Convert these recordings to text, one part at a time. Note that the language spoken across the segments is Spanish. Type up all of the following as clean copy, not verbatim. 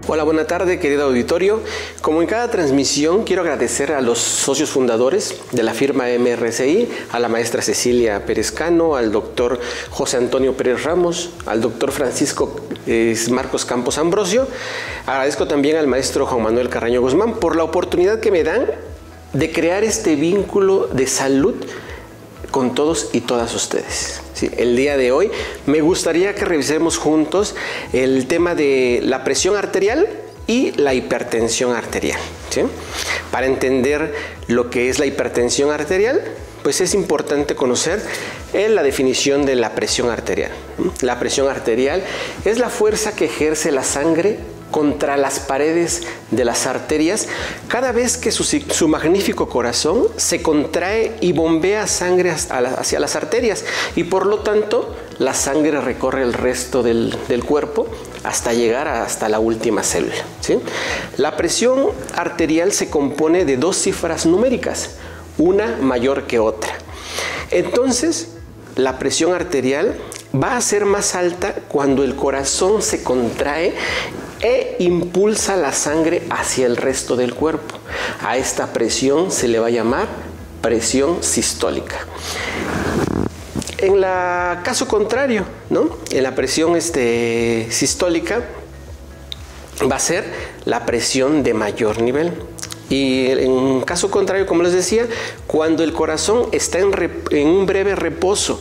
Hola, buena tarde, querido auditorio. Como en cada transmisión, quiero agradecer a los socios fundadores de la firma MRCI, a la maestra Cecilia Pérez Cano, al doctor José Antonio Pérez Ramos, al doctor Francisco Marcos Campos Ambrosio. Agradezco también al maestro Juan Manuel Carraño Guzmán por la oportunidad que me dan de crear este vínculo de salud con todos y todas ustedes. Sí, el día de hoy me gustaría que revisemos juntos el tema de la presión arterial y la hipertensión arterial. ¿Sí? Para entender lo que es la hipertensión arterial, pues es importante conocer la definición de la presión arterial. La presión arterial es la fuerza que ejerce la sangre contra las paredes de las arterias cada vez que su magnífico corazón se contrae y bombea sangre hacia las arterias, y por lo tanto la sangre recorre el resto del cuerpo hasta llegar hasta la última célula. ¿Sí? La presión arterial se compone de dos cifras numéricas, una mayor que otra. Entonces, la presión arterial va a ser más alta cuando el corazón se contrae e impulsa la sangre hacia el resto del cuerpo. A esta presión se le va a llamar presión sistólica. En el caso contrario, ¿no? En la presión sistólica va a ser la presión de mayor nivel. Y en caso contrario, como les decía, cuando el corazón está en un breve reposo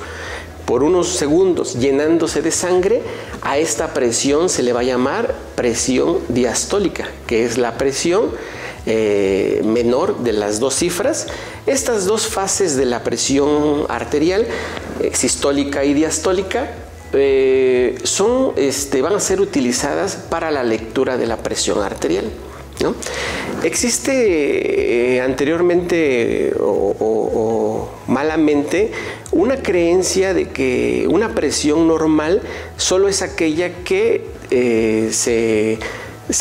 por unos segundos llenándose de sangre, a esta presión se le va a llamar presión diastólica, que es la presión menor de las dos cifras. Estas dos fases de la presión arterial, sistólica y diastólica, van a ser utilizadas para la lectura de la presión arterial, ¿no? Existe anteriormente o malamente una creencia de que una presión normal solo es aquella que se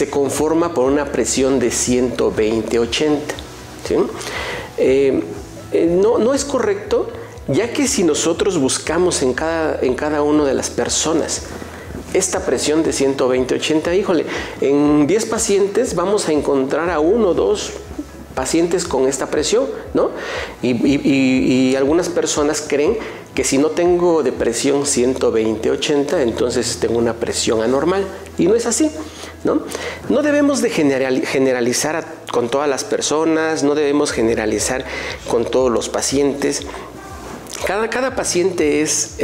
conforma por una presión de 120/80. ¿Sí? No es correcto, ya que si nosotros buscamos en cada una de las personas esta presión de 120/80, híjole, en 10 pacientes vamos a encontrar a 1 o 2 pacientes con esta presión, ¿no? Y algunas personas creen que si no tengo de presión 120/80, entonces tengo una presión anormal, y no es así, ¿no? No debemos de generalizar con todas las personas, no debemos generalizar con todos los pacientes. Cada paciente es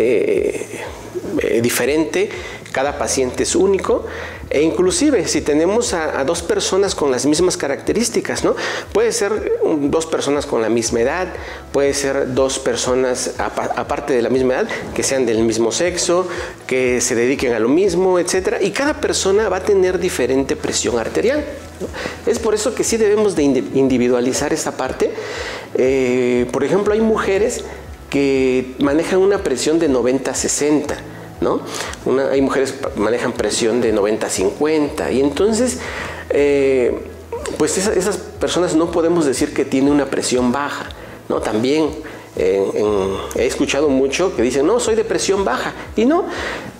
diferente, cada paciente es único, e inclusive si tenemos a dos personas con las mismas características, ¿no? Puede ser 2 personas con la misma edad, puede ser 2 personas aparte de la misma edad, que sean del mismo sexo, que se dediquen a lo mismo, etcétera, y cada persona va a tener diferente presión arterial, ¿no? Es por eso que sí debemos de individualizar esta parte. Por ejemplo, hay mujeres que manejan una presión de 90/60, ¿no? Hay mujeres que manejan presión de 90/50, y entonces pues esas personas no podemos decir que tiene una presión baja, ¿no? También he escuchado mucho que dicen, no, soy de presión baja, y no,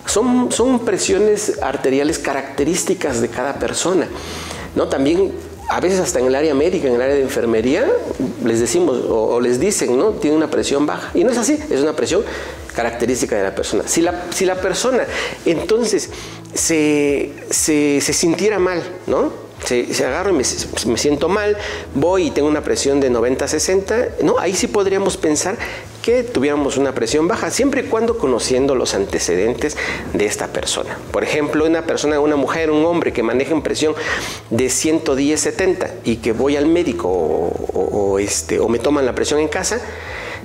son presiones arteriales características de cada persona, ¿no? También a veces hasta en el área médica, en el área de enfermería, les decimos o les dicen, ¿no? Tiene una presión baja, y no es así, es una presión característica de la persona. Si la persona entonces se sintiera mal, ¿no? Se agarro y me siento mal, voy y tengo una presión de 90/60, ¿no? Ahí sí podríamos pensar que tuviéramos una presión baja, siempre y cuando conociendo los antecedentes de esta persona. Por ejemplo, una mujer, un hombre que maneja presión de 110/70 y que voy al médico o me toman la presión en casa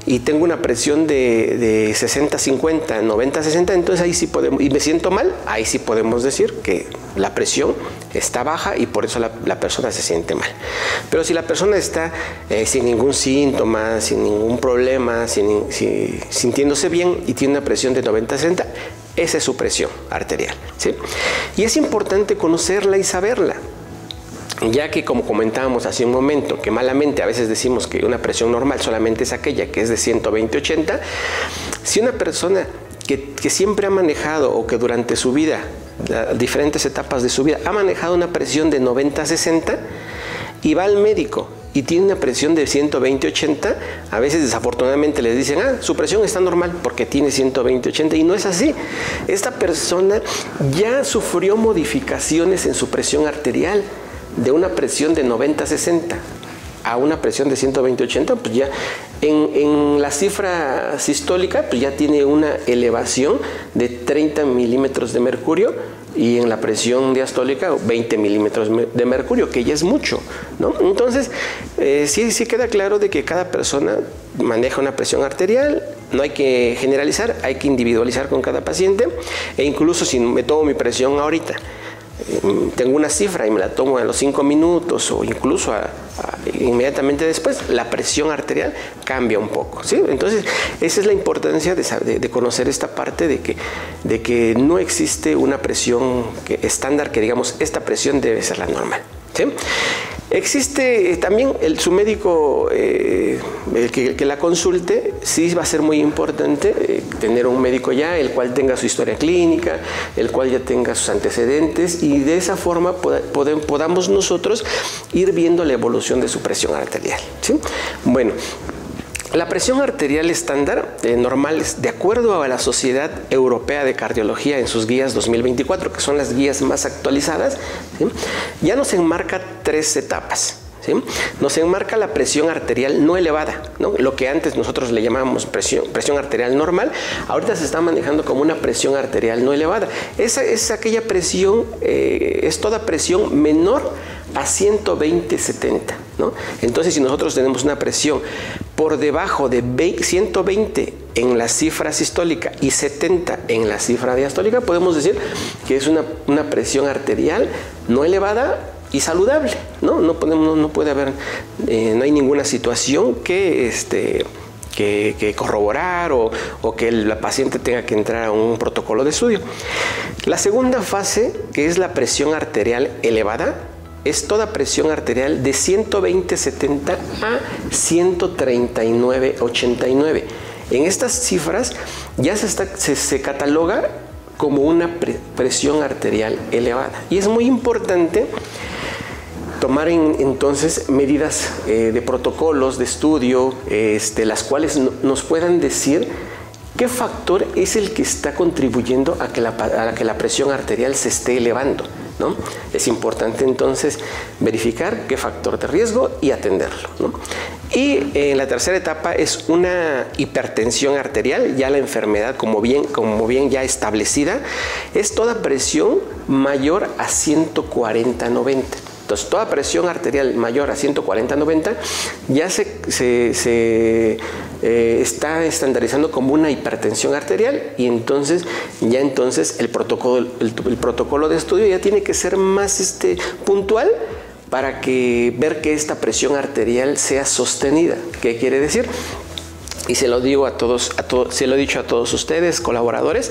y tengo una presión de 60/50, 90/60, entonces ahí sí podemos, y me siento mal, ahí sí podemos decir que la presión está baja y por eso la persona se siente mal. Pero si la persona está sin ningún síntoma, sin ningún problema, sintiéndose bien y tiene una presión de 90/60, esa es su presión arterial, ¿sí? Y es importante conocerla y saberla, ya que, como comentábamos hace un momento, que malamente a veces decimos que una presión normal solamente es aquella que es de 120/80, si una persona que siempre ha manejado o que durante su vida, diferentes etapas de su vida, ha manejado una presión de 90-60 y va al médico y tiene una presión de 120-80, a veces desafortunadamente les dicen, su presión está normal porque tiene 120-80, y no es así. Esta persona ya sufrió modificaciones en su presión arterial de una presión de 90-60 a una presión de 120-80, pues ya en la cifra sistólica pues ya tiene una elevación de 30 milímetros de mercurio, y en la presión diastólica 20 milímetros de mercurio, que ya es mucho, ¿no? Entonces, sí queda claro de que cada persona maneja una presión arterial. No hay que generalizar, hay que individualizar con cada paciente, e incluso si me tomo mi presión ahorita, tengo una cifra y me la tomo a los 5 minutos o incluso inmediatamente después, la presión arterial cambia un poco, ¿sí? Entonces, esa es la importancia de conocer esta parte de que no existe una presión estándar, que digamos, esta presión debe ser la normal, ¿sí? Existe también su médico, que la consulte. Sí va a ser muy importante tener un médico ya, el cual tenga su historia clínica, el cual ya tenga sus antecedentes, y de esa forma podamos nosotros ir viendo la evolución de su presión arterial, ¿sí? Bueno, la presión arterial estándar normal, de acuerdo a la Sociedad Europea de Cardiología en sus guías 2024, que son las guías más actualizadas, ¿sí?, ya nos enmarca 3 etapas. ¿Sí? Nos enmarca la presión arterial no elevada, ¿no? Lo que antes nosotros le llamábamos presión arterial normal, ahorita se está manejando como una presión arterial no elevada. Esa es aquella presión, es toda presión menor a 120-70, ¿no? Entonces, si nosotros tenemos una presión por debajo de 120 en la cifra sistólica y 70 en la cifra diastólica, podemos decir que es una presión arterial no elevada y saludable, ¿no? No puede haber, no hay ninguna situación que corroborar o que la paciente tenga que entrar a un protocolo de estudio. La segunda fase, que es la presión arterial elevada, es toda presión arterial de 120-70 a 139-89. En estas cifras ya se cataloga como una presión arterial elevada, y es muy importante tomar entonces medidas de protocolos de estudio, las cuales nos puedan decir qué factor es el que está contribuyendo a que la presión arterial se esté elevando, ¿no? Es importante entonces verificar qué factor de riesgo y atenderlo, ¿no? Y la tercera etapa es una hipertensión arterial, ya la enfermedad como bien ya establecida, es toda presión mayor a 140-90. Entonces, toda presión arterial mayor a 140-90 ya se está estandarizando como una hipertensión arterial, y entonces el protocolo de estudio ya tiene que ser más puntual para ver que esta presión arterial sea sostenida. ¿Qué quiere decir? Y se lo digo se lo he dicho a todos ustedes, colaboradores,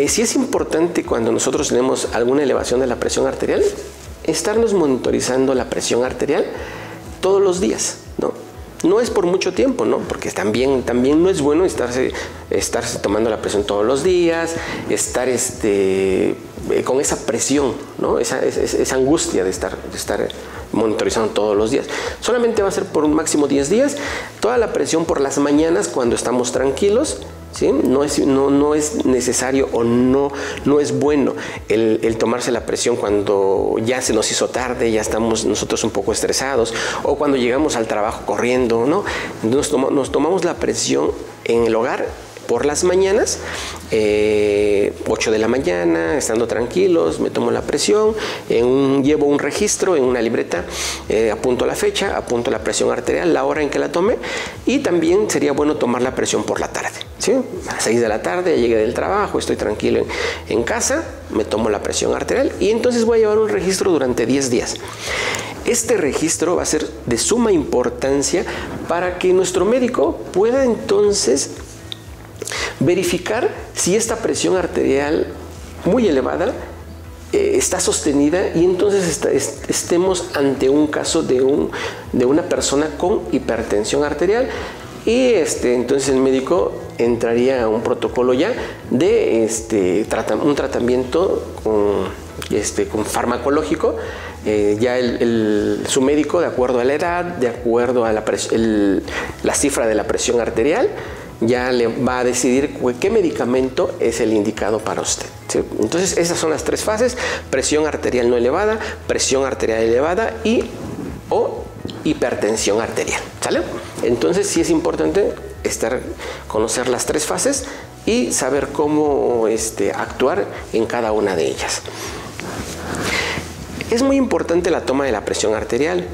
sí es importante, cuando nosotros tenemos alguna elevación de la presión arterial, estarnos monitorizando la presión arterial todos los días, ¿no? No es por mucho tiempo, ¿no? Porque también no es bueno estarse tomando la presión todos los días, estar con esa presión, ¿no? Esa angustia de estar monitorizando todos los días. Solamente va a ser por un máximo 10 días. Toda la presión por las mañanas, cuando estamos tranquilos, ¿sí? No es necesario o no es bueno el tomarse la presión cuando ya se nos hizo tarde, ya estamos nosotros un poco estresados, o cuando llegamos al trabajo corriendo, ¿no? Nos tomamos la presión en el hogar por las mañanas, 8 de la mañana, estando tranquilos, me tomo la presión, llevo un registro en una libreta, apunto la fecha, apunto la presión arterial, la hora en que la tomé, y también sería bueno tomar la presión por la tarde, ¿sí? A las 6 de la tarde, llegué del trabajo, estoy tranquilo en casa, me tomo la presión arterial, y entonces voy a llevar un registro durante 10 días. Este registro va a ser de suma importancia para que nuestro médico pueda entonces verificar si esta presión arterial muy elevada está sostenida, y entonces estemos ante un caso de una persona con hipertensión arterial, y entonces el médico entraría a un protocolo ya de un tratamiento con farmacológico. Ya su médico, de acuerdo a la edad, de acuerdo a la cifra de la presión arterial, ya le va a decidir qué medicamento es el indicado para usted, ¿sí? Entonces esas son las tres fases: presión arterial no elevada, presión arterial elevada o hipertensión arterial, ¿sale? Entonces sí es importante conocer las tres fases y saber cómo actuar en cada una de ellas. Es muy importante la toma de la presión arterial.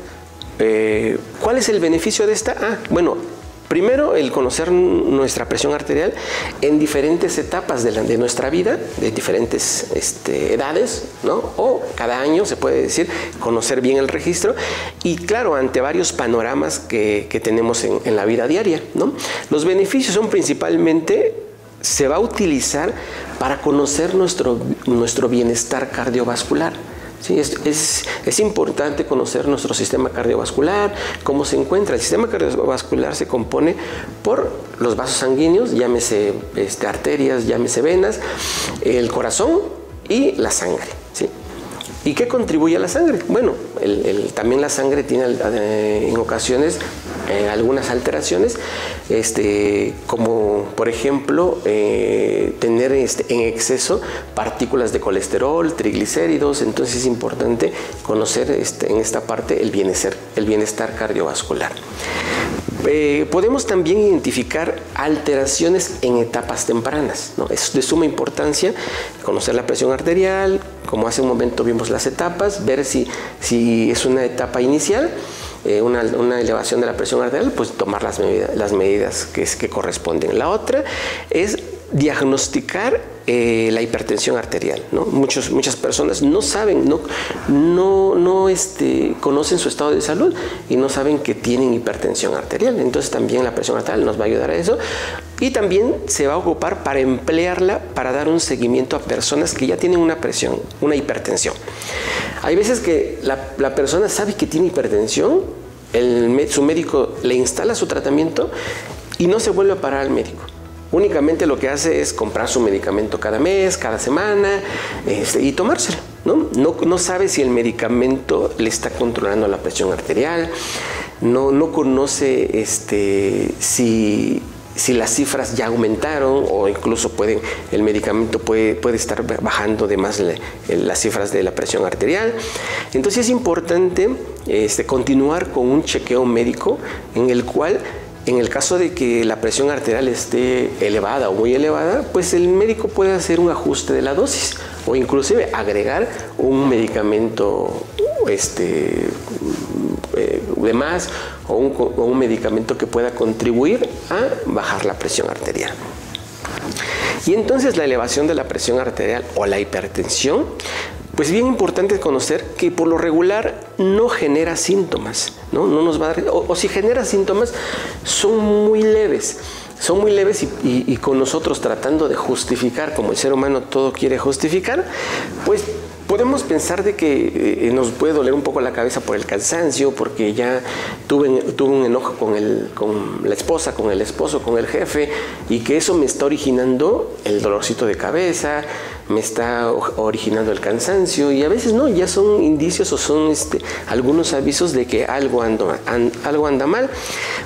¿Cuál es el beneficio de esta? Bueno, primero, el conocer nuestra presión arterial en diferentes etapas de nuestra vida, de diferentes edades, ¿no? O cada año, se puede decir, conocer bien el registro y, claro, ante varios panoramas que tenemos en la vida diaria, ¿no? Los beneficios son principalmente, se va a utilizar para conocer nuestro bienestar cardiovascular. Sí, es importante conocer nuestro sistema cardiovascular, cómo se encuentra. El sistema cardiovascular se compone por los vasos sanguíneos, llámese arterias, llámese venas, el corazón y la sangre, ¿sí? ¿Y qué contribuye a la sangre? Bueno, también la sangre tiene en ocasiones algunas alteraciones, como por ejemplo tener en exceso partículas de colesterol, triglicéridos. Entonces es importante conocer en esta parte el bienestar cardiovascular. Podemos también identificar alteraciones en etapas tempranas, ¿no? Es de suma importancia conocer la presión arterial, como hace un momento vimos las etapas, ver si es una etapa inicial, una elevación de la presión arterial, pues tomar las medidas que corresponden. La otra es diagnosticar la hipertensión arterial, ¿no? Muchas personas no saben, no conocen su estado de salud y no saben que tienen hipertensión arterial. Entonces también la presión arterial nos va a ayudar a eso, y también se va a ocupar para emplearla para dar un seguimiento a personas que ya tienen una hipertensión. Hay veces que la persona sabe que tiene hipertensión, su médico le instala su tratamiento y no se vuelve a parar al médico. Únicamente lo que hace es comprar su medicamento cada mes, cada semana, y tomárselo, ¿no? No sabe si el medicamento le está controlando la presión arterial, no conoce si las cifras ya aumentaron, o incluso el medicamento puede estar bajando de más las cifras de la presión arterial. Entonces es importante continuar con un chequeo médico en el cual, en el caso de que la presión arterial esté elevada o muy elevada, pues el médico puede hacer un ajuste de la dosis o inclusive agregar un medicamento de más, o un medicamento que pueda contribuir a bajar la presión arterial. Y entonces la elevación de la presión arterial o la hipertensión, pues bien importante conocer que por lo regular no genera síntomas, ¿no? No nos va a dar, o si genera síntomas, son muy leves. Son muy leves y con nosotros tratando de justificar, como el ser humano todo quiere justificar, pues podemos pensar de que nos puede doler un poco la cabeza por el cansancio, porque ya tuve un enojo con la esposa, con el esposo, con el jefe, y que eso me está originando el dolorcito de cabeza, me está originando el cansancio, y a veces no, ya son indicios o son algunos avisos de que algo anda mal,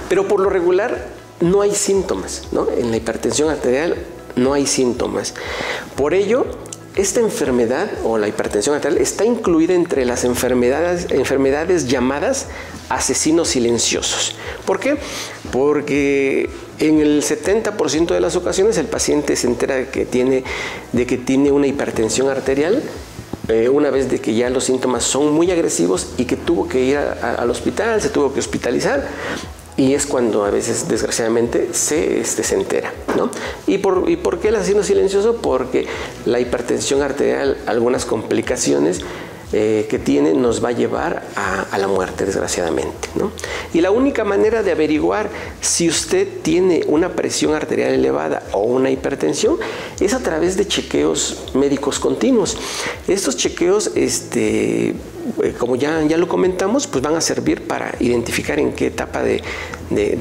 pero por lo regular no hay síntomas, ¿no? En la hipertensión arterial no hay síntomas. Por ello, esta enfermedad o la hipertensión arterial está incluida entre las enfermedades llamadas asesinos silenciosos. ¿Por qué? Porque en el 70% de las ocasiones el paciente se entera de que tiene una hipertensión arterial una vez de que ya los síntomas son muy agresivos y que tuvo que ir al hospital, se tuvo que hospitalizar. Y es cuando a veces, desgraciadamente, se entera, ¿no? ¿Y por qué el asesino silencioso? Porque la hipertensión arterial, algunas complicaciones, que tiene nos va a llevar a la muerte, desgraciadamente, ¿no? Y la única manera de averiguar si usted tiene una presión arterial elevada o una hipertensión es a través de chequeos médicos continuos. Estos chequeos, como ya lo comentamos, pues van a servir para identificar en qué etapa de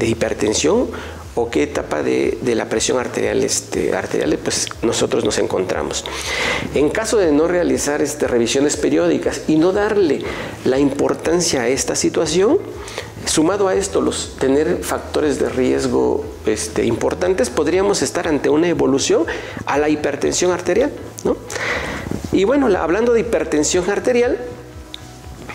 hipertensión o qué etapa de la presión arterial, pues nosotros nos encontramos. En caso de no realizar revisiones periódicas y no darle la importancia a esta situación, sumado a esto, tener factores de riesgo importantes, podríamos estar ante una evolución a la hipertensión arterial, ¿no? Y bueno, hablando de hipertensión arterial,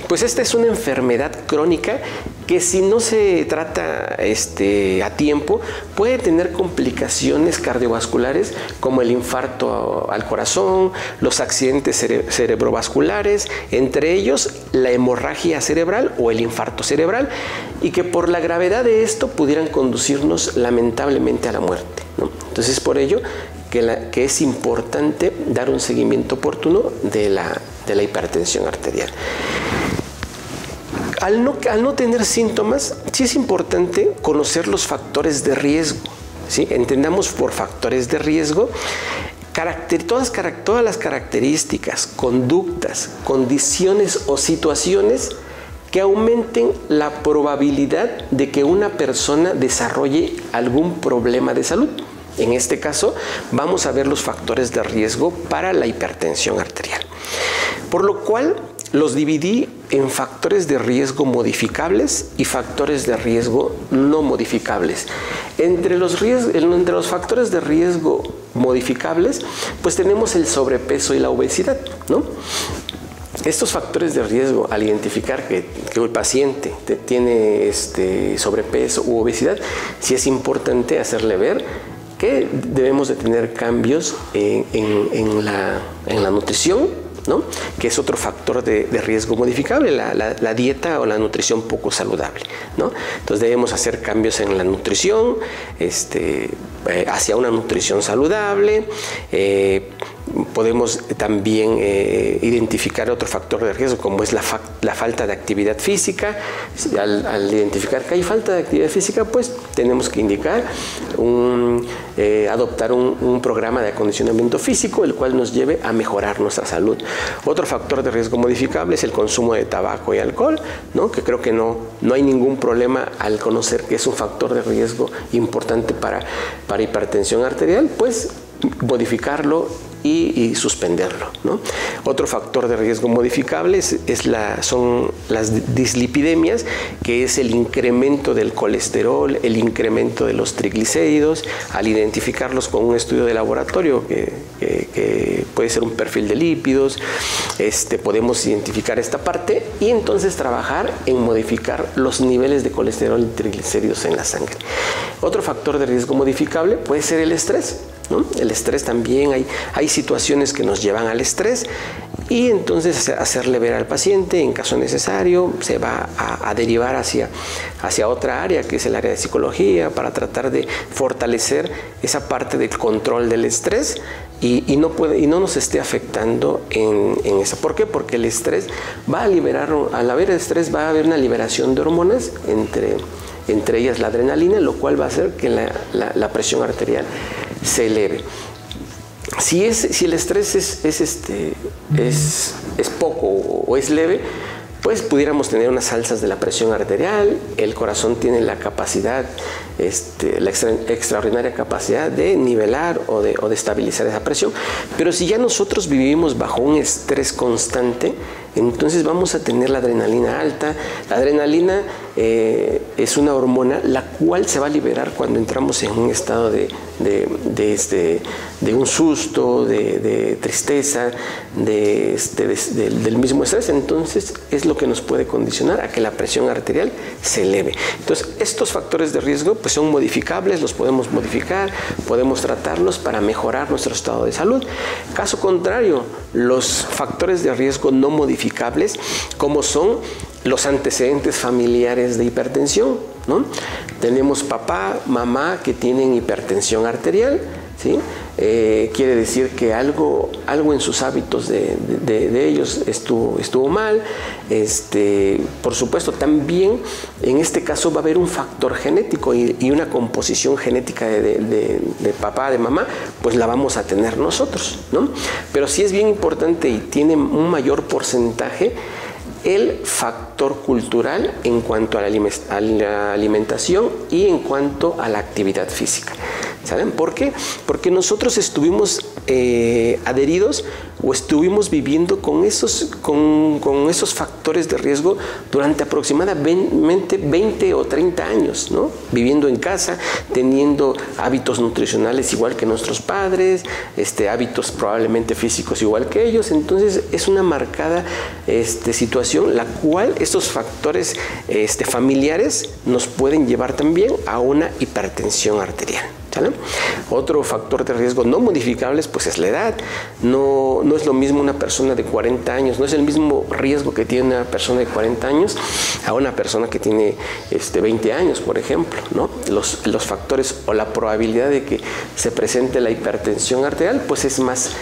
pues esta es una enfermedad crónica que si no se trata a tiempo puede tener complicaciones cardiovasculares como el infarto al corazón, los accidentes cerebrovasculares, entre ellos la hemorragia cerebral o el infarto cerebral, y que por la gravedad de esto pudieran conducirnos lamentablemente a la muerte, ¿no? Entonces, por ello que es importante dar un seguimiento oportuno de la hipertensión arterial. Al no tener síntomas, sí es importante conocer los factores de riesgo, ¿sí? Entendamos por factores de riesgo todas las características, conductas, condiciones o situaciones que aumenten la probabilidad de que una persona desarrolle algún problema de salud. En este caso, vamos a ver los factores de riesgo para la hipertensión arterial. Por lo cual, los dividí en factores de riesgo modificables y factores de riesgo no modificables. Entre los factores de riesgo modificables, pues tenemos el sobrepeso y la obesidad, ¿no? Estos factores de riesgo, al identificar que el paciente tiene sobrepeso u obesidad, sí es importante hacerle ver que debemos de tener cambios en la nutrición, ¿no? Que es otro factor de riesgo modificable, la dieta o la nutrición poco saludable, ¿no? Entonces debemos hacer cambios en la nutrición, hacia una nutrición saludable. Podemos también identificar otro factor de riesgo como es la falta de actividad física. Al identificar que hay falta de actividad física, pues tenemos que indicar adoptar un programa de acondicionamiento físico, el cual nos lleve a mejorar nuestra salud. Otro factor de riesgo modificable es el consumo de tabaco y alcohol, ¿no? Que creo que no hay ningún problema al conocer que es un factor de riesgo importante para hipertensión arterial, pues modificarlo y suspenderlo, ¿no? Otro factor de riesgo modificable son las dislipidemias, que es el incremento del colesterol, el incremento de los triglicéridos. Al identificarlos con un estudio de laboratorio, que puede ser un perfil de lípidos, podemos identificar esta parte y entonces trabajar en modificar los niveles de colesterol y triglicéridos en la sangre. Otro factor de riesgo modificable puede ser el estrés, ¿no? El estrés también, hay situaciones que nos llevan al estrés y entonces hacerle ver al paciente, en caso necesario, se va a derivar hacia otra área, que es el área de psicología, para tratar de fortalecer esa parte del control del estrés y no nos esté afectando en eso. ¿Por qué? Porque el estrés va a liberar, al haber estrés va a haber una liberación de hormonas, entre ellas la adrenalina, lo cual va a hacer que la presión arterial se eleve. Si el estrés es poco o es leve, pues pudiéramos tener unas alzas de la presión arterial. El corazón tiene la capacidad, la extraordinaria capacidad de nivelar o de estabilizar esa presión. Pero si ya nosotros vivimos bajo un estrés constante, entonces vamos a tener la adrenalina alta. La adrenalina es una hormona la cual se va a liberar cuando entramos en un estado de un susto, de tristeza, del mismo estrés. Entonces es lo que nos puede condicionar a que la presión arterial se eleve. Entonces estos factores de riesgo pues son modificables, los podemos modificar, podemos tratarlos para mejorar nuestro estado de salud. Caso contrario, los factores de riesgo no modificables, como son los antecedentes familiares de hipertensión, ¿no? Tenemos papá, mamá que tienen hipertensión arterial, ¿sí? quiere decir que algo en sus hábitos de ellos estuvo mal. Por supuesto, también en este caso va a haber un factor genético y una composición genética de papá, de mamá, pues la vamos a tener nosotros, ¿no? Pero sí es bien importante y tiene un mayor porcentaje el factor cultural en cuanto a la alimentación y en cuanto a la actividad física. ¿Saben por qué? Porque nosotros estuvimos adheridos o estuvimos viviendo con esos factores de riesgo durante aproximadamente 20 o 30 años, ¿no? Viviendo en casa, teniendo hábitos nutricionales igual que nuestros padres, hábitos probablemente físicos igual que ellos. Entonces es una marcada situación la cual estos factores familiares nos pueden llevar también a una hipertensión arterial. ¿Sale? Otro factor de riesgo no modificables pues es la edad. No es lo mismo una persona de 40 años, no es el mismo riesgo que tiene una persona de 40 años a una persona que tiene 20 años, por ejemplo, ¿no? Los factores o la probabilidad de que se presente la hipertensión arterial pues es más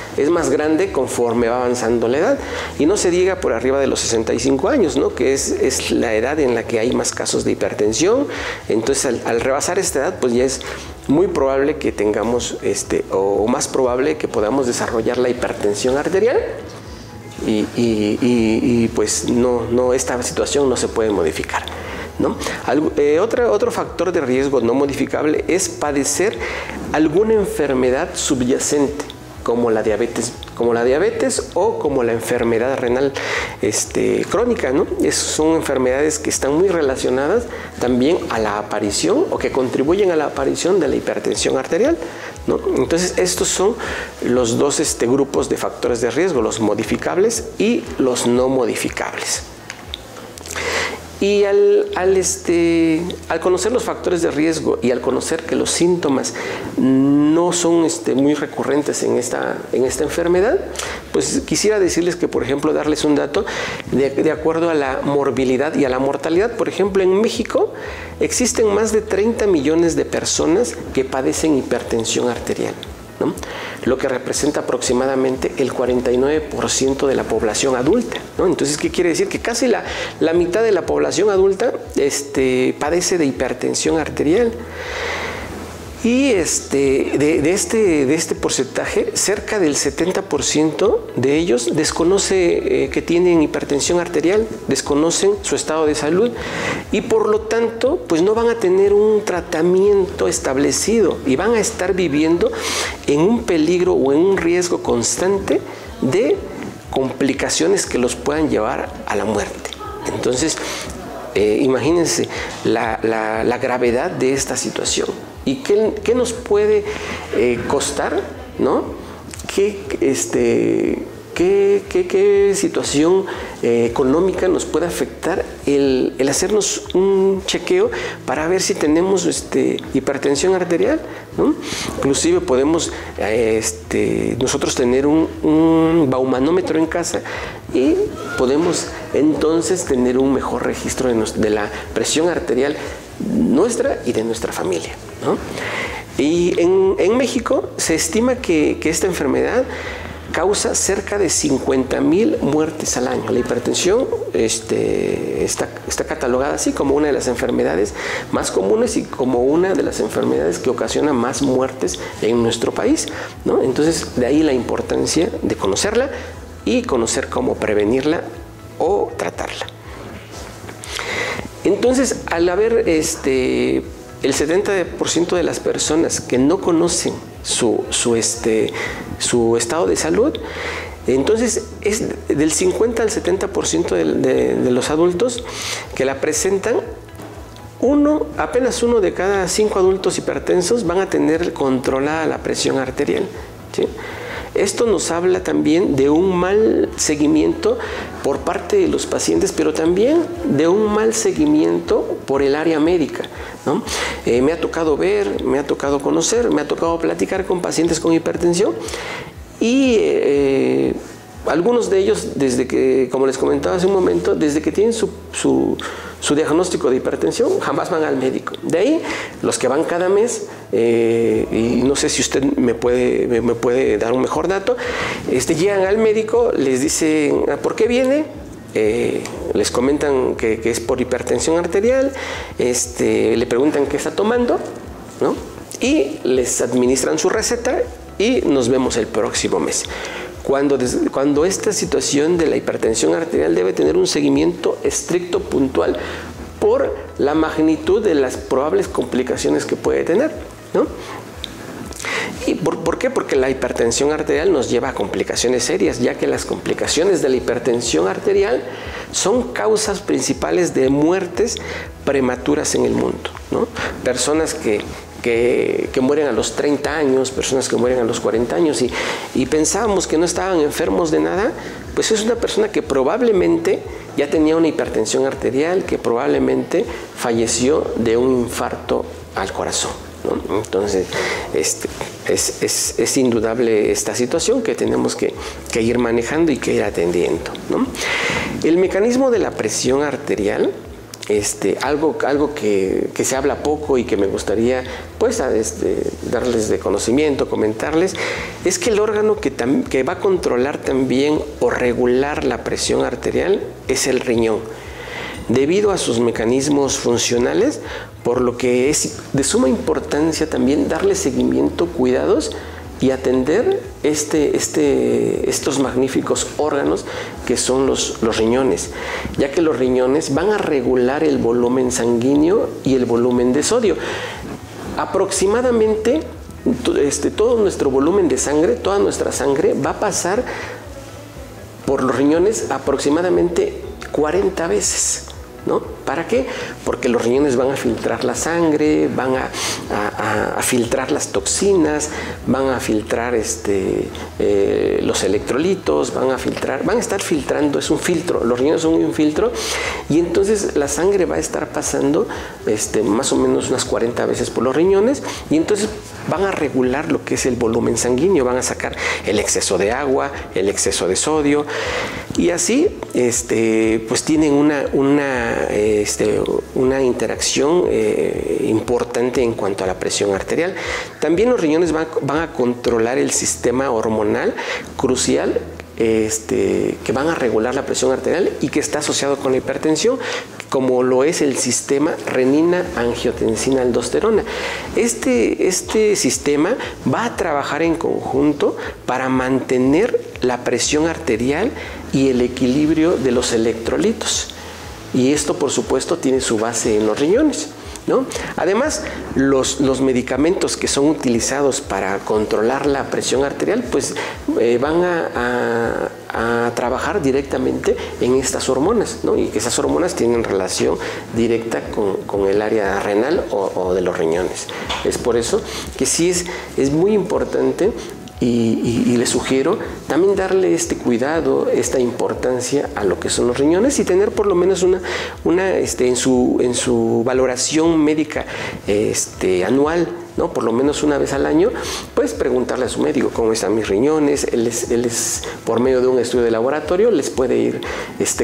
grande conforme va avanzando la edad, y no se diga por arriba de los 65 años, ¿no? Que es la edad en la que hay más casos de hipertensión. Entonces al rebasar esta edad pues ya es muy probable que tengamos o más probable que podamos desarrollar la hipertensión arterial y pues esta situación no se puede modificar, ¿no? Otro factor de riesgo no modificable es padecer alguna enfermedad subyacente como la diabetes o como la enfermedad renal crónica, ¿no? Son enfermedades que están muy relacionadas también a la aparición o que contribuyen a la aparición de la hipertensión arterial, ¿no? Entonces estos son los dos grupos de factores de riesgo, los modificables y los no modificables. Y al conocer los factores de riesgo y al conocer que los síntomas no son muy recurrentes en esta enfermedad, pues quisiera decirles que, por ejemplo, darles un dato de acuerdo a la morbilidad y a la mortalidad. Por ejemplo, en México existen más de 30 millones de personas que padecen hipertensión arterial, ¿no? Lo que representa aproximadamente el 49% de la población adulta, ¿no? Entonces, ¿qué quiere decir? Que casi la mitad de la población adulta padece de hipertensión arterial. Y de este porcentaje, cerca del 70% de ellos desconoce que tienen hipertensión arterial, desconocen su estado de salud y por lo tanto pues no van a tener un tratamiento establecido y van a estar viviendo en un peligro o en un riesgo constante de complicaciones que los puedan llevar a la muerte. Entonces, imagínense la gravedad de esta situación. ¿Y qué nos puede costar, ¿no? ¿Qué situación económica nos puede afectar el hacernos un chequeo para ver si tenemos hipertensión arterial, ¿no? Inclusive podemos nosotros tener un baumanómetro en casa y podemos entonces tener un mejor registro de la presión arterial nuestra y de nuestra familia, ¿no? Y en México se estima que esta enfermedad causa cerca de 50,000 muertes al año. La hipertensión está catalogada así como una de las enfermedades más comunes y como una de las enfermedades que ocasiona más muertes en nuestro país, ¿no? Entonces, de ahí la importancia de conocerla y conocer cómo prevenirla o tratarla. Entonces, al haber el 70% de las personas que no conocen su estado de salud, entonces es del 50 al 70% de los adultos que la presentan. Apenas uno de cada 5 adultos hipertensos van a tener controlada la presión arterial, ¿sí? Esto nos habla también de un mal seguimiento por parte de los pacientes, pero también de un mal seguimiento por el área médica, ¿no? Me ha tocado ver, me ha tocado conocer, me ha tocado platicar con pacientes con hipertensión y algunos de ellos, desde que, como les comentaba hace un momento, desde que tienen su diagnóstico de hipertensión, jamás van al médico. De ahí, los que van cada mes, y no sé si usted me puede dar un mejor dato, llegan al médico, les dicen, ¿por qué viene? Les comentan que es por hipertensión arterial, le preguntan qué está tomando, ¿no? Y les administran su receta y nos vemos el próximo mes. Cuando esta situación de la hipertensión arterial debe tener un seguimiento estricto, puntual, por la magnitud de las probables complicaciones que puede tener, ¿no? ¿Y por qué? Porque la hipertensión arterial nos lleva a complicaciones serias, ya que las complicaciones de la hipertensión arterial son causas principales de muertes prematuras en el mundo, ¿no? Personas que mueren a los 30 años, personas que mueren a los 40 años y pensábamos que no estaban enfermos de nada, pues es una persona que probablemente ya tenía una hipertensión arterial, que probablemente falleció de un infarto al corazón, ¿no? Entonces, es indudable esta situación que tenemos que ir manejando y que ir atendiendo, ¿no? El mecanismo de la presión arterial, algo que se habla poco y que me gustaría pues darles de conocimiento, comentarles, es que el órgano que va a controlar también o regular la presión arterial es el riñón, debido a sus mecanismos funcionales, por lo que es de suma importancia también darle seguimiento, cuidados y atender estos magníficos órganos que son los riñones, ya que los riñones van a regular el volumen sanguíneo y el volumen de sodio. Aproximadamente todo nuestro volumen de sangre, toda nuestra sangre va a pasar por los riñones aproximadamente 40 veces, ¿no? ¿Para qué? Porque los riñones van a filtrar la sangre, van a filtrar las toxinas, van a filtrar los electrolitos, van a estar filtrando, es un filtro, los riñones son un filtro, y entonces la sangre va a estar pasando más o menos unas 40 veces por los riñones, y entonces van a regular lo que es el volumen sanguíneo, van a sacar el exceso de agua, el exceso de sodio, y así pues tienen una interacción importante en cuanto a la presión arterial. También los riñones van a controlar el sistema hormonal crucial, que van a regular la presión arterial y que está asociado con la hipertensión, como lo es el sistema renina-angiotensina-aldosterona. Este sistema va a trabajar en conjunto para mantener la presión arterial y el equilibrio de los electrolitos. Y esto, por supuesto, tiene su base en los riñones, ¿no? Además, los medicamentos que son utilizados para controlar la presión arterial, pues van a trabajar directamente en estas hormonas, ¿no? Y que esas hormonas tienen relación directa con el área renal o de los riñones. Es por eso que sí es muy importante. Y les sugiero también darle este cuidado, esta importancia a lo que son los riñones y tener por lo menos en su valoración médica anual, ¿no? Por lo menos una vez al año, pues preguntarle a su médico cómo están mis riñones. Él es por medio de un estudio de laboratorio, les puede ir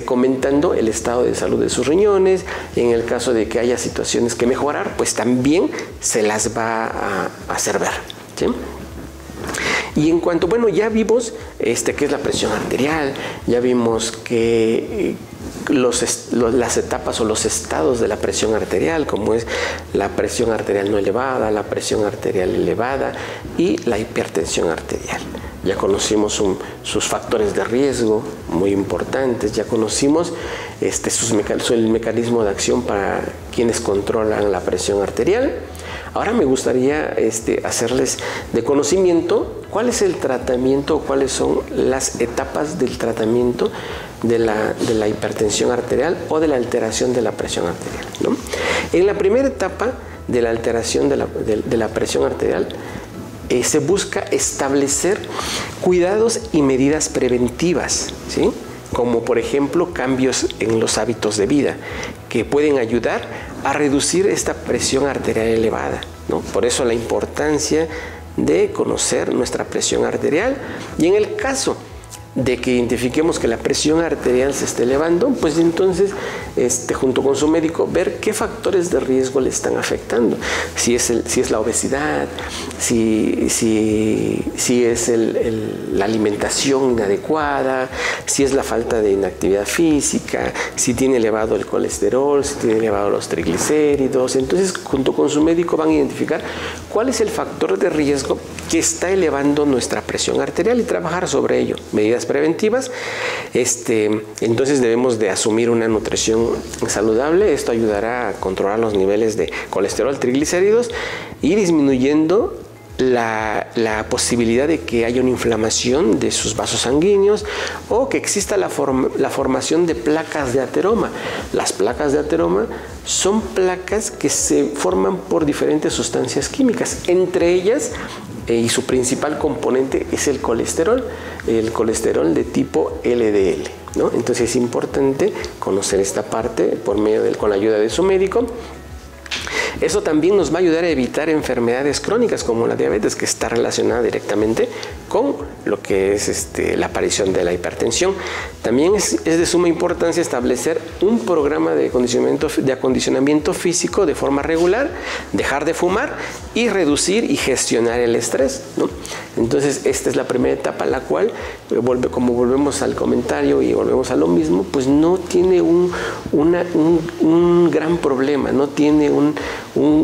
comentando el estado de salud de sus riñones. Y en el caso de que haya situaciones que mejorar, pues también se las va a hacer ver, ¿sí? Y en cuanto, bueno, ya vimos qué es la presión arterial, ya vimos que las etapas o los estados de la presión arterial, como es la presión arterial no elevada, la presión arterial elevada y la hipertensión arterial. Ya conocimos sus factores de riesgo muy importantes, ya conocimos el mecanismo de acción para quienes controlan la presión arterial. Ahora me gustaría hacerles de conocimiento cuál es el tratamiento, cuáles son las etapas del tratamiento de la hipertensión arterial o de la alteración de la presión arterial, ¿no? En la primera etapa de la alteración de la presión arterial, se busca establecer cuidados y medidas preventivas, ¿sí? Como por ejemplo cambios en los hábitos de vida que pueden ayudar a reducir esta presión arterial elevada, ¿no? Por eso la importancia de conocer nuestra presión arterial, y en el caso de que identifiquemos que la presión arterial se está elevando, pues entonces, junto con su médico, ver qué factores de riesgo le están afectando. Si es la obesidad, si es la alimentación inadecuada, si es la falta de inactividad física, si tiene elevado el colesterol, si tiene elevado los triglicéridos. Entonces, junto con su médico van a identificar cuál es el factor de riesgo que está elevando nuestra presión arterial y trabajar sobre ello. Medidas preventivas, entonces debemos de asumir una nutrición saludable. Esto ayudará a controlar los niveles de colesterol, triglicéridos y disminuyendo la posibilidad de que haya una inflamación de sus vasos sanguíneos o que exista la formación de placas de ateroma. Las placas de ateroma son placas que se forman por diferentes sustancias químicas, entre ellas y su principal componente es el colesterol de tipo LDL, ¿no? Entonces es importante conocer esta parte con la ayuda de su médico. Eso también nos va a ayudar a evitar enfermedades crónicas como la diabetes, que está relacionada directamente con lo que es la aparición de la hipertensión. También es de suma importancia establecer un programa de acondicionamiento físico de forma regular, dejar de fumar y reducir y gestionar el estrés, ¿no? Entonces, esta es la primera etapa, la cual, como volvemos al comentario y volvemos a lo mismo, pues no tiene un gran problema, no tiene un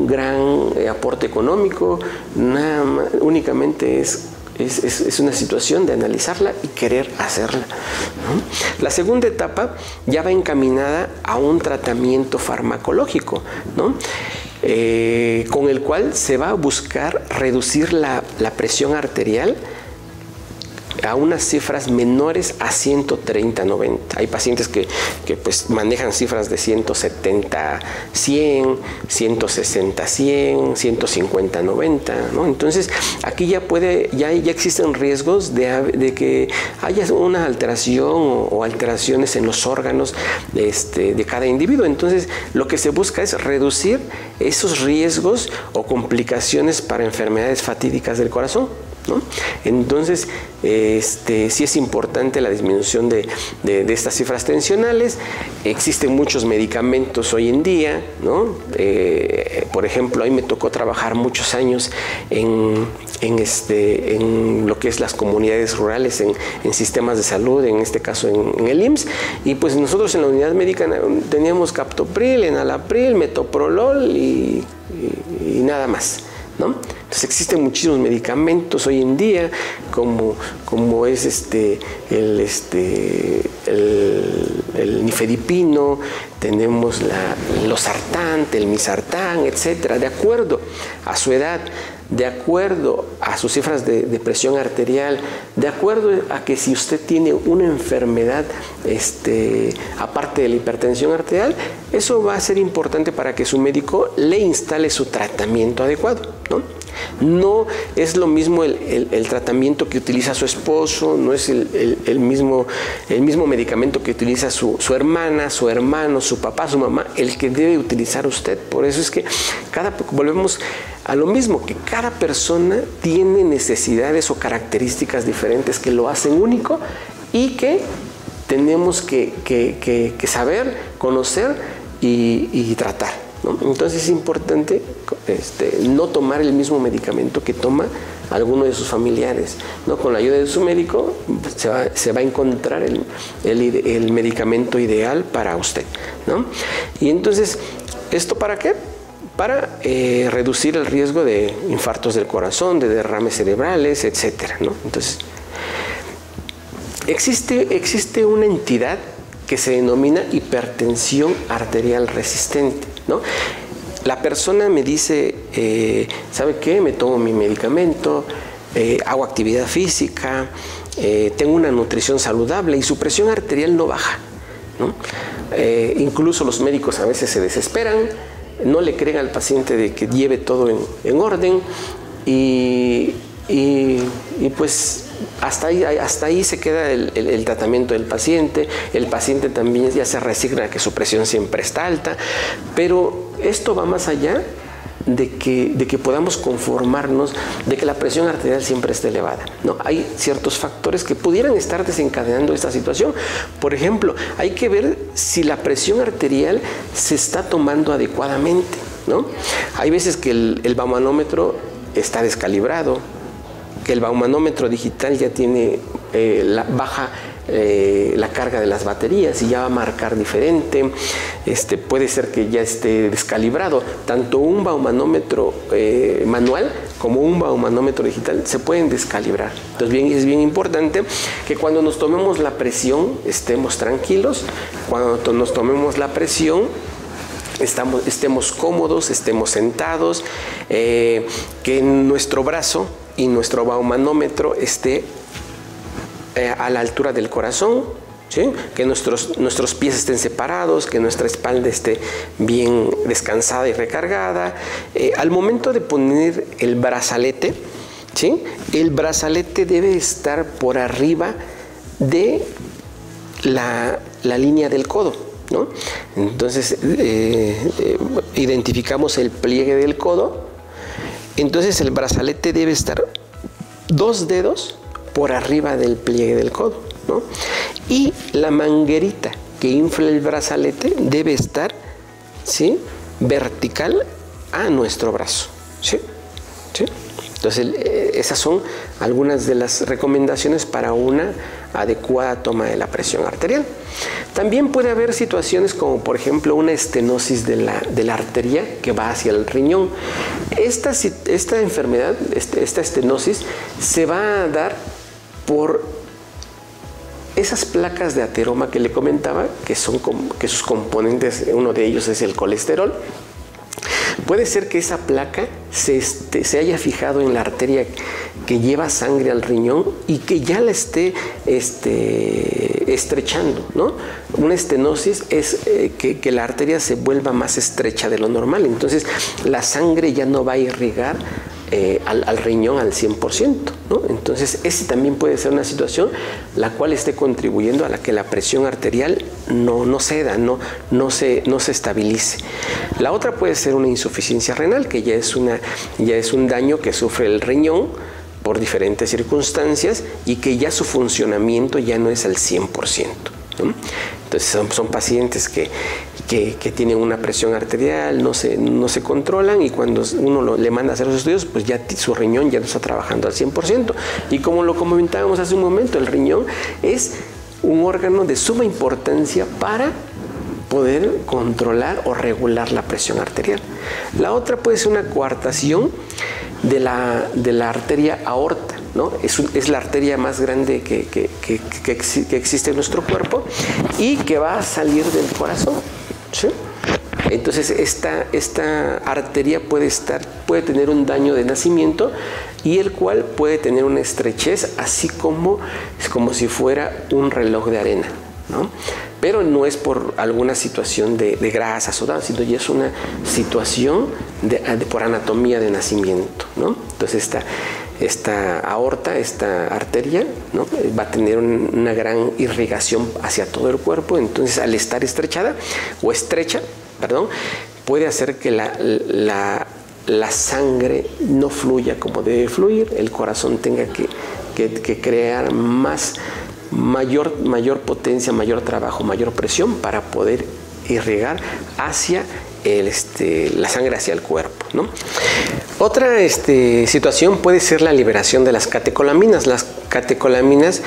gran aporte económico, nada más, únicamente es una situación de analizarla y querer hacerla, ¿no? La segunda etapa ya va encaminada a un tratamiento farmacológico, ¿no? Con el cual se va a buscar reducir la presión arterial a unas cifras menores a 130/90. Hay pacientes que pues manejan cifras de 170/100, 160/100, 150/90, ¿no? Entonces aquí ya existen riesgos de que haya una alteración o alteraciones en los órganos de cada individuo. Entonces lo que se busca es reducir esos riesgos o complicaciones para enfermedades fatídicas del corazón, ¿no? Entonces, sí es importante la disminución de estas cifras tensionales. Existen muchos medicamentos hoy en día, ¿no? Por ejemplo, a mí me tocó trabajar muchos años en lo que es las comunidades rurales, en sistemas de salud, en este caso en el IMSS, y pues nosotros en la unidad médica teníamos captopril, enalapril, metoprolol y nada más, ¿no? Entonces existen muchísimos medicamentos hoy en día, como es el nifedipino, tenemos los sartán, el misartán, etcétera, de acuerdo a su edad, de acuerdo a sus cifras de presión arterial, de acuerdo a que si usted tiene una enfermedad aparte de la hipertensión arterial, eso va a ser importante para que su médico le instale su tratamiento adecuado, ¿no? No es lo mismo el tratamiento que utiliza su esposo, no es el mismo medicamento que utiliza su hermana, su hermano, su papá, su mamá, el que debe utilizar usted. Por eso es que volvemos a lo mismo, que cada persona tiene necesidades o características diferentes que lo hacen único y que tenemos que saber, conocer y tratar, ¿no? Entonces es importante no tomar el mismo medicamento que toma alguno de sus familiares, ¿no? Con la ayuda de su médico se va a encontrar el medicamento ideal para usted, ¿no? Y entonces, ¿esto para qué? Para reducir el riesgo de infartos del corazón, de derrames cerebrales, etcétera, ¿no? Entonces, existe una entidad que se denomina hipertensión arterial resistente, ¿no? La persona me dice, ¿sabe qué? Me tomo mi medicamento, hago actividad física, tengo una nutrición saludable y su presión arterial no baja, ¿no? Incluso los médicos a veces se desesperan, no le creen al paciente de que lleve todo en orden y pues hasta ahí se queda el tratamiento del paciente. El paciente también ya se resigna a que su presión siempre está alta, pero esto va más allá de que podamos conformarnos de que la presión arterial siempre esté elevada, ¿no? Hay ciertos factores que pudieran estar desencadenando esta situación. Por ejemplo, hay que ver si la presión arterial se está tomando adecuadamente, ¿no? Hay veces que el baumanómetro está descalibrado, que el baumanómetro digital ya tiene baja la carga de las baterías y ya va a marcar diferente. Puede ser que ya esté descalibrado. Tanto un baumanómetro manual como un baumanómetro digital se pueden descalibrar. Entonces es bien importante que cuando nos tomemos la presión estemos tranquilos. Cuando nos tomemos la presión estemos cómodos, estemos sentados, que nuestro brazo y nuestro baumanómetro esté a la altura del corazón, ¿sí? Que nuestros pies estén separados, que nuestra espalda esté bien descansada y recargada. Al momento de poner el brazalete, ¿sí? El brazalete debe estar por arriba de la línea del codo, ¿no? Entonces identificamos el pliegue del codo. Entonces el brazalete debe estar 2 dedos por arriba del pliegue del codo, ¿no? Y la manguerita que infla el brazalete debe estar, ¿sí?, vertical a nuestro brazo, ¿sí? ¿Sí? Entonces esas son algunas de las recomendaciones para una adecuada toma de la presión arterial. También puede haber situaciones como, por ejemplo, una estenosis de la arteria que va hacia el riñón. Esta enfermedad, esta estenosis, se va a dar por esas placas de ateroma que le comentaba, que sus componentes, uno de ellos es el colesterol. Puede ser que esa placa se haya fijado en la arteria que lleva sangre al riñón y que ya la esté estrechando, ¿no? Una estenosis es que la arteria se vuelva más estrecha de lo normal. Entonces la sangre ya no va a irrigar al riñón al 100%, ¿no? Entonces ese también puede ser una situación la cual esté contribuyendo a la que la presión arterial no ceda, no se estabilice. La otra puede ser una insuficiencia renal, que ya es un daño que sufre el riñón por diferentes circunstancias y que ya su funcionamiento ya no es al 100%, ¿no? Entonces son pacientes que tienen una presión arterial, no se controlan, y cuando uno le manda a hacer los estudios, pues ya su riñón ya no está trabajando al 100%. Y como lo comentábamos hace un momento, el riñón es un órgano de suma importancia para poder controlar o regular la presión arterial. La otra puede ser una coartación de la arteria aorta, ¿no? Es la arteria más grande que existe en nuestro cuerpo y que va a salir del corazón, ¿sí? Entonces esta arteria puede tener un daño de nacimiento, y el cual puede tener una estrechez, así como si fuera un reloj de arena, ¿no? Pero no es por alguna situación de grasas o nada, sino ya es una situación por anatomía de nacimiento, ¿no? Entonces esta aorta, esta arteria, ¿no?, va a tener una gran irrigación hacia todo el cuerpo. Entonces, al estar estrecha, puede hacer que la sangre no fluya como debe fluir, el corazón tenga que crear mayor potencia, mayor trabajo, mayor presión para poder irrigar hacia la sangre hacia el cuerpo, ¿no? Otra situación puede ser la liberación de las catecolaminas. Las catecolaminas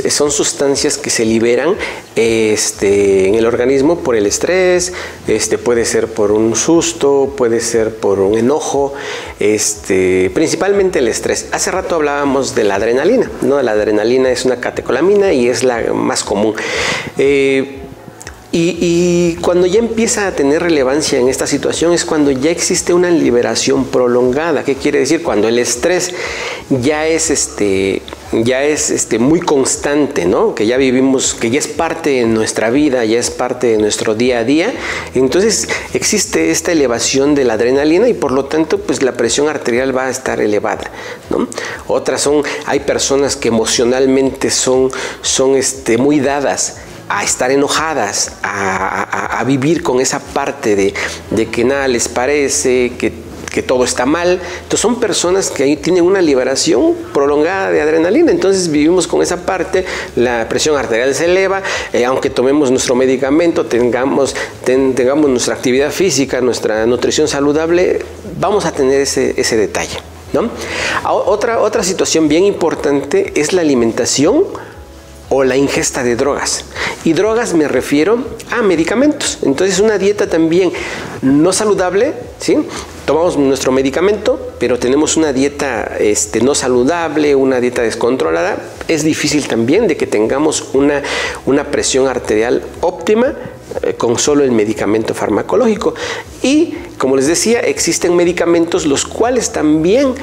son sustancias que se liberan en el organismo por el estrés, puede ser por un susto, puede ser por un enojo, principalmente el estrés. Hace rato hablábamos de la adrenalina, ¿no? La adrenalina es una catecolamina y es la más común. Y cuando ya empieza a tener relevancia en esta situación es cuando ya existe una liberación prolongada. ¿Qué quiere decir? Cuando el estrés ya es muy constante, ¿no? Que ya vivimos, que ya es parte de nuestra vida, ya es parte de nuestro día a día. Entonces existe esta elevación de la adrenalina y por lo tanto pues la presión arterial va a estar elevada, ¿no? Hay personas que emocionalmente son muy dadas a estar enojadas, a vivir con esa parte de que nada les parece, que que todo está mal. Entonces son personas que ahí tienen una liberación prolongada de adrenalina. Entonces vivimos con esa parte, la presión arterial se eleva, aunque tomemos nuestro medicamento, tengamos nuestra actividad física, nuestra nutrición saludable, vamos a tener ese detalle, ¿no? Otra situación bien importante es la alimentación o la ingesta de drogas. Y drogas me refiero a medicamentos. Entonces una dieta también no saludable, ¿sí? Tomamos nuestro medicamento, pero tenemos una dieta no saludable, una dieta descontrolada. Es difícil también de que tengamos una presión arterial óptima con solo el medicamento farmacológico. Y como les decía, existen medicamentos los cuales también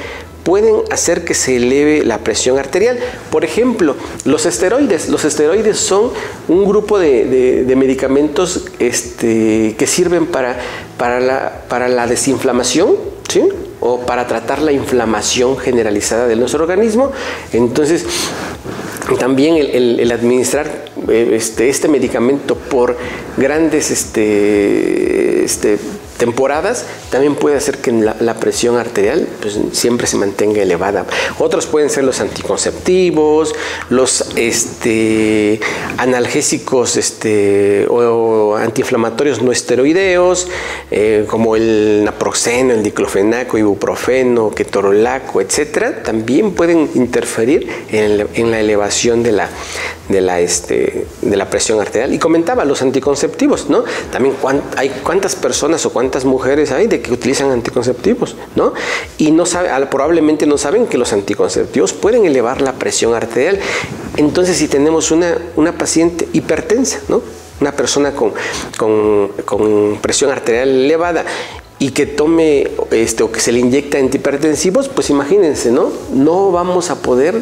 pueden hacer que se eleve la presión arterial. Por ejemplo, los esteroides. Los esteroides son un grupo de medicamentos que sirven para la desinflamación, ¿sí? O para tratar la inflamación generalizada de nuestro organismo. Entonces, también el administrar este medicamento por grandes temporadas también puede hacer que la presión arterial pues, siempre se mantenga elevada. Otros pueden ser los anticonceptivos, los analgésicos o antiinflamatorios no esteroideos, como el naproxeno, el diclofenaco, ibuprofeno, ketorolaco, etcétera, también pueden interferir en la elevación de la presión arterial. Y comentaba los anticonceptivos, ¿no? También cuántas personas o cuántas mujeres hay de que utilizan anticonceptivos, ¿no? Y probablemente no saben que los anticonceptivos pueden elevar la presión arterial. Entonces, si tenemos una paciente hipertensa, ¿no? Una persona con presión arterial elevada y que tome o que se le inyecta antihipertensivos, pues imagínense, ¿no? No vamos a poder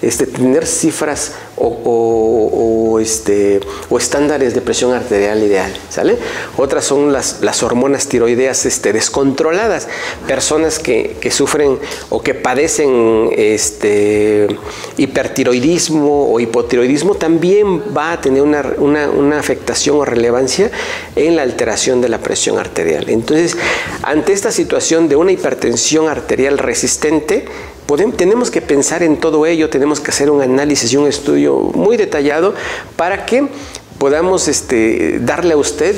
tener cifras o estándares de presión arterial ideal, ¿sale? Otras son las hormonas tiroideas descontroladas. Personas que sufren o que padecen hipertiroidismo o hipotiroidismo también va a tener una afectación o relevancia en la alteración de la presión arterial. Entonces, ante esta situación de una hipertensión arterial resistente, tenemos que pensar en todo ello, tenemos que hacer un análisis y un estudio muy detallado para que podamos darle a usted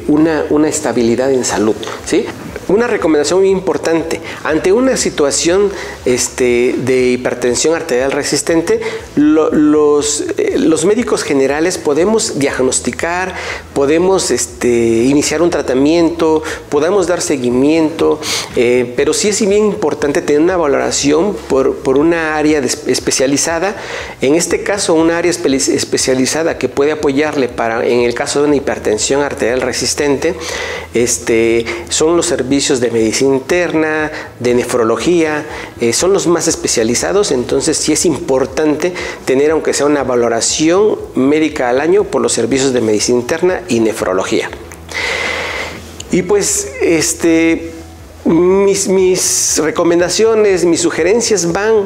una estabilidad en salud, ¿sí? Una recomendación muy importante: ante una situación de hipertensión arterial resistente, los médicos generales podemos diagnosticar, podemos iniciar un tratamiento, podemos dar seguimiento, pero sí es bien importante tener una valoración por una área especializada. En este caso, una área especializada que puede apoyarle en el caso de una hipertensión arterial resistente, son los servicios de medicina interna, de nefrología, son los más especializados. Entonces sí es importante tener, aunque sea una valoración médica al año, por los servicios de medicina interna y nefrología. Y pues mis recomendaciones, mis sugerencias van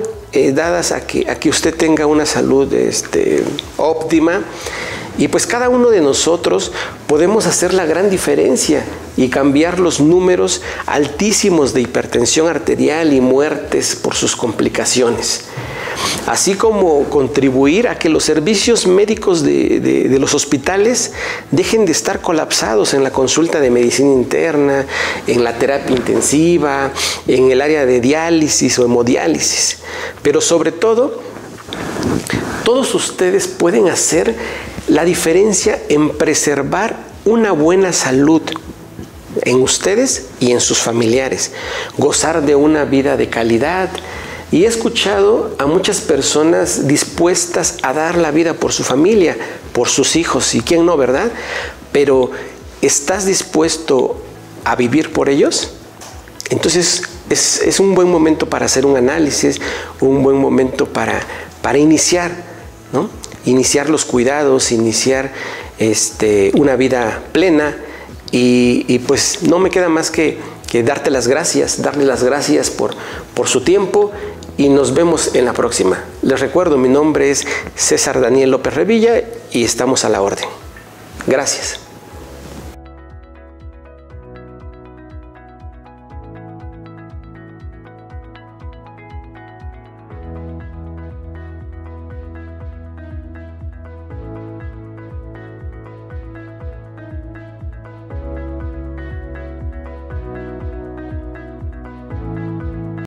dadas a que usted tenga una salud óptima. Y pues cada uno de nosotros podemos hacer la gran diferencia y cambiar los números altísimos de hipertensión arterial y muertes por sus complicaciones, así como contribuir a que los servicios médicos de los hospitales dejen de estar colapsados en la consulta de medicina interna, en la terapia intensiva, en el área de diálisis o hemodiálisis. Pero sobre todo, todos ustedes pueden hacer la diferencia en preservar una buena salud en ustedes y en sus familiares, gozar de una vida de calidad. Y he escuchado a muchas personas dispuestas a dar la vida por su familia, por sus hijos, y quién no, ¿verdad? Pero ¿estás dispuesto a vivir por ellos? Entonces es un buen momento para hacer un análisis, un buen momento para iniciar, ¿no? Iniciar los cuidados, iniciar una vida plena. Y pues no me queda más que darte las gracias, darle las gracias por su tiempo, y nos vemos en la próxima. Les recuerdo, mi nombre es César Daniel López Revilla y estamos a la orden. Gracias.